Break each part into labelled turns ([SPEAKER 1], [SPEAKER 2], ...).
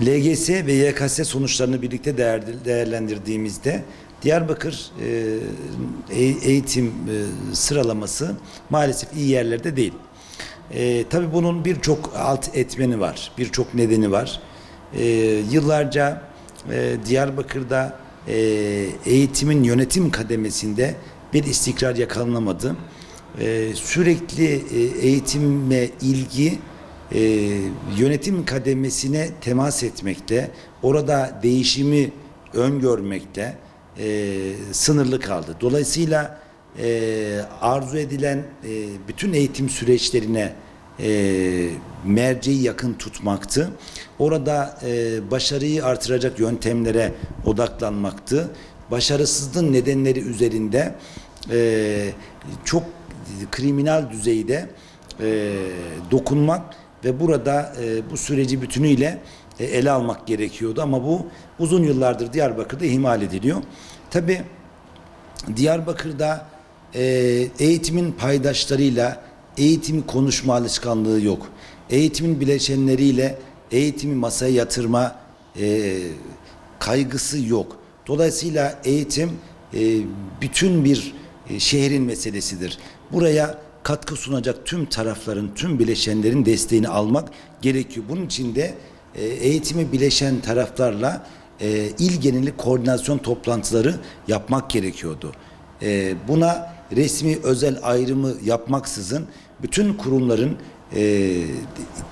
[SPEAKER 1] LGS ve YKS sonuçlarını birlikte değerlendirdiğimizde Diyarbakır eğitim sıralaması maalesef iyi yerlerde değil. Tabii bunun birçok alt etmeni var, birçok nedeni var. Yıllarca Diyarbakır'da eğitimin yönetim kademesinde bir istikrar yakalanamadı. Sürekli eğitime ilgi yönetim kademesine temas etmekte, orada değişimi öngörmekte sınırlı kaldı. Dolayısıyla arzu edilen bütün eğitim süreçlerine merceği yakın tutmaktı. Orada başarıyı artıracak yöntemlere odaklanmaktı. Başarısızlığın nedenleri üzerinde çok kriminal düzeyde dokunmak ve burada bu süreci bütünüyle ele almak gerekiyordu. Ama bu uzun yıllardır Diyarbakır'da ihmal ediliyor. Tabii Diyarbakır'da eğitimin paydaşlarıyla eğitimi konuşma alışkanlığı yok. Eğitimin bileşenleriyle eğitimi masaya yatırma kaygısı yok. Dolayısıyla eğitim bütün bir şehrin meselesidir. Buraya katkı sunacak tüm tarafların, tüm bileşenlerin desteğini almak gerekiyor. Bunun için de eğitimi bileşen taraflarla il geneli koordinasyon toplantıları yapmak gerekiyordu. Buna resmi özel ayrımı yapmaksızın bütün kurumların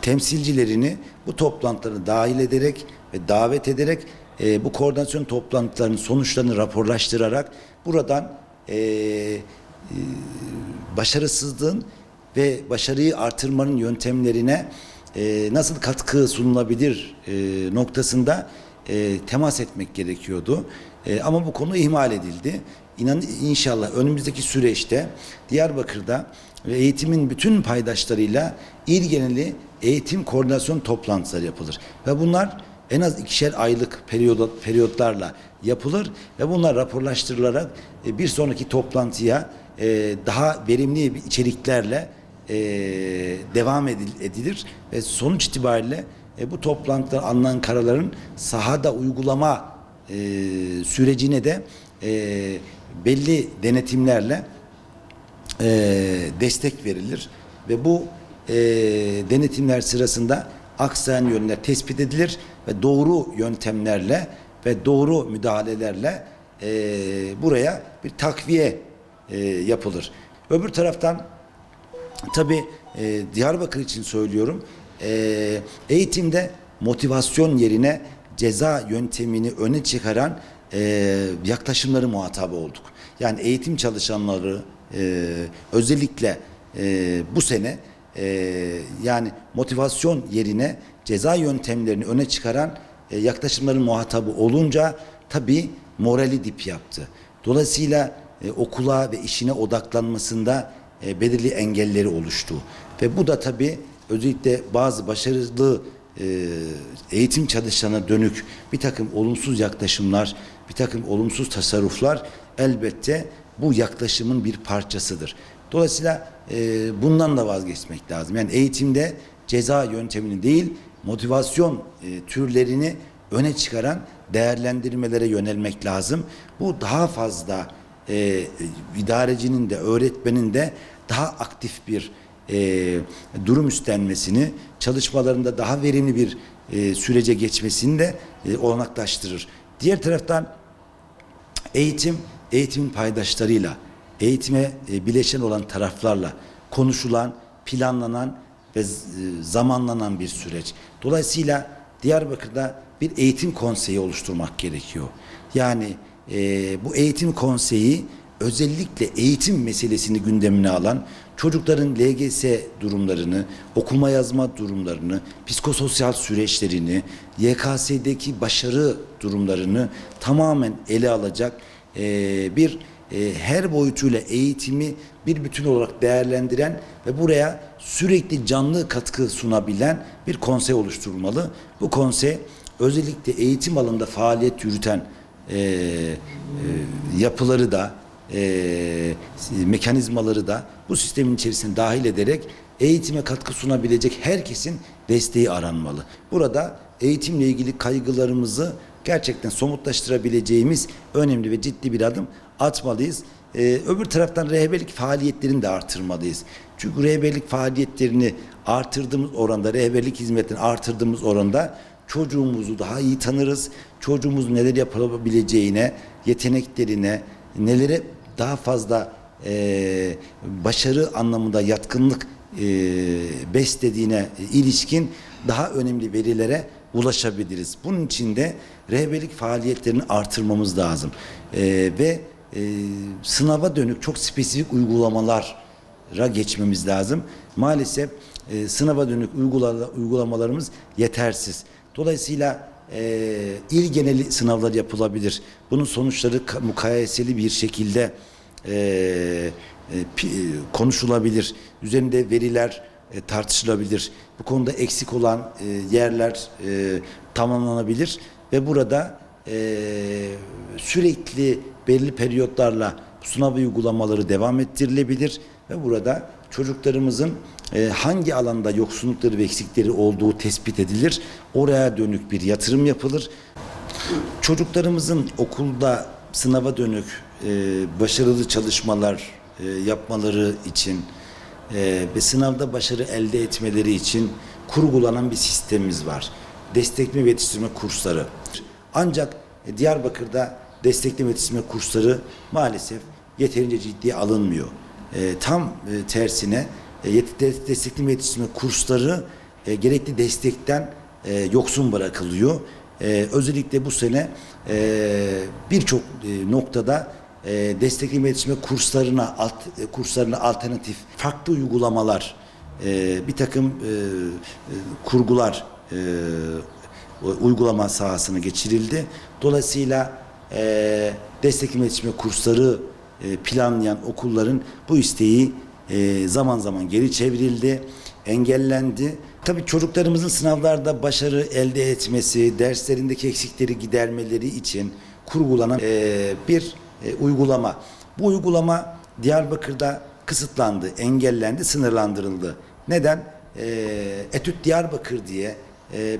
[SPEAKER 1] temsilcilerini bu toplantılara dahil ederek ve davet ederek bu koordinasyon toplantılarının sonuçlarını raporlaştırarak buradan başarısızlığın ve başarıyı artırmanın yöntemlerine nasıl katkı sunulabilir noktasında temas etmek gerekiyordu. Ama bu konu ihmal edildi. İnşallah önümüzdeki süreçte Diyarbakır'da eğitimin bütün paydaşlarıyla il geneli eğitim koordinasyon toplantıları yapılır. Ve bunlar en az 2'şer aylık periyotlarla yapılır ve bunlar raporlaştırılarak bir sonraki toplantıya daha verimli içeriklerle devam edilir ve sonuç itibariyle bu toplantıda alınan kararların sahada uygulama sürecine de belli denetimlerle destek verilir ve bu denetimler sırasında aksayan yönler tespit edilir ve doğru yöntemlerle ve doğru müdahalelerle buraya bir takviye yapılır. Öbür taraftan tabii Diyarbakır için söylüyorum, eğitimde motivasyon yerine ceza yöntemini öne çıkaran yaklaşımları muhatabı olduk. Yani eğitim çalışanları özellikle bu sene yani motivasyon yerine ceza yöntemlerini öne çıkaran yaklaşımların muhatabı olunca tabii morali dip yaptı. Dolayısıyla okula ve işine odaklanmasında belirli engelleri oluştu. Ve bu da tabii özellikle bazı başarılı eğitim çalışanına dönük bir takım olumsuz yaklaşımlar, bir takım olumsuz tasarruflar elbette bu yaklaşımın bir parçasıdır. Dolayısıyla bundan da vazgeçmek lazım. Yani eğitimde ceza yöntemini değil, motivasyon türlerini öne çıkaran değerlendirmelere yönelmek lazım. Bu daha fazla idarecinin de öğretmenin de daha aktif bir durum üstlenmesini, çalışmalarında daha verimli bir sürece geçmesini de olanaklaştırır. Diğer taraftan eğitimin paydaşlarıyla, eğitime bileşen olan taraflarla konuşulan, planlanan ve zamanlanan bir süreç. Dolayısıyla Diyarbakır'da bir eğitim konseyi oluşturmak gerekiyor. Yani bu eğitim konseyi özellikle eğitim meselesini gündemine alan, çocukların LGS durumlarını, okuma yazma durumlarını, psikososyal süreçlerini, YKS'deki başarı durumlarını tamamen ele alacak her boyutuyla eğitimi bir bütün olarak değerlendiren ve buraya sürekli canlı katkı sunabilen bir konsey oluşturulmalı. Bu konsey özellikle eğitim alanında faaliyet yürüten yapıları da mekanizmaları da bu sistemin içerisine dahil ederek eğitime katkı sunabilecek herkesin desteği aranmalı. Burada eğitimle ilgili kaygılarımızı gerçekten somutlaştırabileceğimiz önemli ve ciddi bir adım atmalıyız. Öbür taraftan rehberlik faaliyetlerini de artırmalıyız. Çünkü rehberlik faaliyetlerini artırdığımız oranda, rehberlik hizmetini artırdığımız oranda çocuğumuzu daha iyi tanırız. Çocuğumuzun neler yapabileceğine, yeteneklerine, nelere daha fazla başarı anlamında yatkınlık beslediğine ilişkin daha önemli verilere ulaşabiliriz. Bunun için de rehberlik faaliyetlerini artırmamız lazım. Ve sınava dönük çok spesifik uygulamalara geçmemiz lazım. Maalesef sınava dönük uygulamalarımız yetersiz. Dolayısıyla il geneli sınavlar yapılabilir. Bunun sonuçları mukayeseli bir şekilde konuşulabilir. Üzerinde veriler tartışılabilir. Bu konuda eksik olan yerler tamamlanabilir ve burada sürekli belli periyotlarla sınav uygulamaları devam ettirilebilir ve burada çocuklarımızın hangi alanda yoksunlukları ve eksikleri olduğu tespit edilir. Oraya dönük bir yatırım yapılır. Çocuklarımızın okulda sınava dönük başarılı çalışmalar yapmaları için ve sınavda başarı elde etmeleri için kurgulanan bir sistemimiz var. Destekleme ve yetiştirme kursları. Ancak Diyarbakır'da destekleme ve yetiştirme kursları maalesef yeterince ciddiye alınmıyor. Tam tersine destekleme ve yetiştirme kursları gerekli destekten yoksun bırakılıyor. Özellikle bu sene birçok noktada destekleme iletişime kurslarına alternatif farklı uygulamalar, bir takım kurgular uygulama sahasına geçirildi. Dolayısıyla destekleme iletişime kursları planlayan okulların bu isteği zaman zaman geri çevrildi, engellendi. Tabii çocuklarımızın sınavlarda başarı elde etmesi, derslerindeki eksikleri gidermeleri için kurgulanan bir uygulama. Bu uygulama Diyarbakır'da kısıtlandı, engellendi, sınırlandırıldı. Neden? Etüt Diyarbakır diye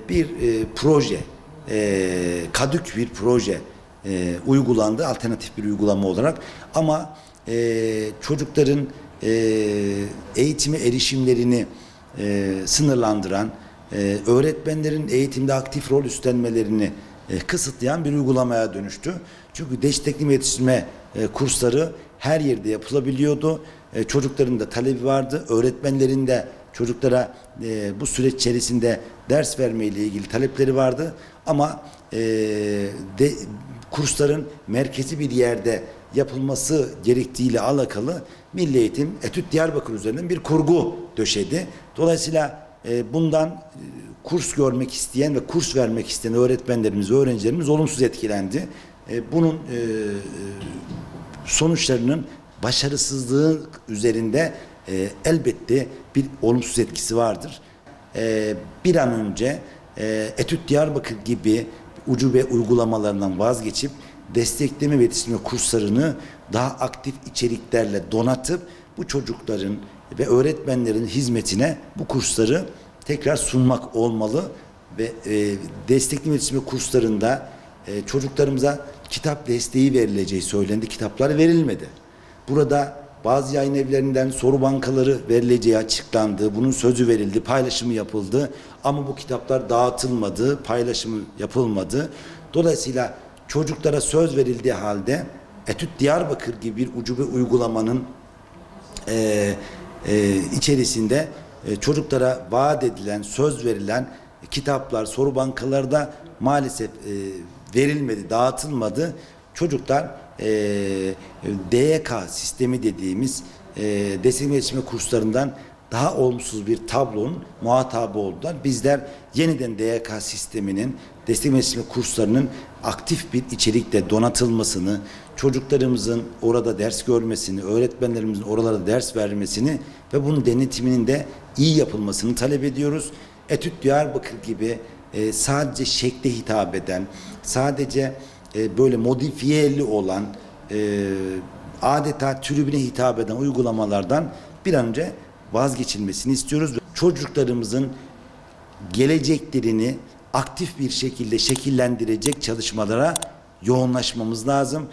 [SPEAKER 1] bir proje, kadük bir proje uygulandı, alternatif bir uygulama olarak. Ama çocukların eğitime erişimlerini sınırlandıran, öğretmenlerin eğitimde aktif rol üstlenmelerini kısıtlayan bir uygulamaya dönüştü. Çünkü destekleme yetiştirme kursları her yerde yapılabiliyordu. Çocukların da talebi vardı. Öğretmenlerin de çocuklara bu süreç içerisinde ders verme ile ilgili talepleri vardı. Ama kursların merkezi bir yerde yapılması gerektiğiyle alakalı Milli Eğitim Etüt Diyarbakır üzerinden bir kurgu döşedi. Dolayısıyla bundan kurs görmek isteyen ve kurs vermek isteyen öğretmenlerimiz ve öğrencilerimiz olumsuz etkilendi. Bunun sonuçlarının başarısızlığı üzerinde elbette bir olumsuz etkisi vardır. Bir an önce Etüt Diyarbakır gibi ucube uygulamalarından vazgeçip destekleme ve yetiştirme kurslarını daha aktif içeriklerle donatıp bu çocukların ve öğretmenlerin hizmetine bu kursları tekrar sunmak olmalı ve destekleme ve yetiştirme kurslarında çocuklarımıza kitap desteği verileceği söylendi. Kitaplar verilmedi. Burada bazı yayın evlerinden soru bankaları verileceği açıklandı. Bunun sözü verildi, paylaşımı yapıldı. Ama bu kitaplar dağıtılmadı, paylaşımı yapılmadı. Dolayısıyla çocuklara söz verildiği halde Etüt Diyarbakır gibi bir ucube uygulamanın içerisinde çocuklara vaat edilen, söz verilen kitaplar, soru bankaları da maalesef verilmedi, dağıtılmadı. Çocuklar DYK sistemi dediğimiz destekleme iletişime kurslarından daha olumsuz bir tablonun muhatabı oldular. Bizler yeniden DYK sisteminin, destekleme iletişime kurslarının aktif bir içerikle donatılmasını, çocuklarımızın orada ders görmesini, öğretmenlerimizin oralarda ders vermesini ve bunun denetiminin de iyi yapılmasını talep ediyoruz. Etüt Diyarbakır gibi sadece şekle hitap eden, sadece böyle modifiyeli olan, adeta tribüne hitap eden uygulamalardan bir an önce vazgeçilmesini istiyoruz. Çocuklarımızın geleceklerini aktif bir şekilde şekillendirecek çalışmalara yoğunlaşmamız lazım.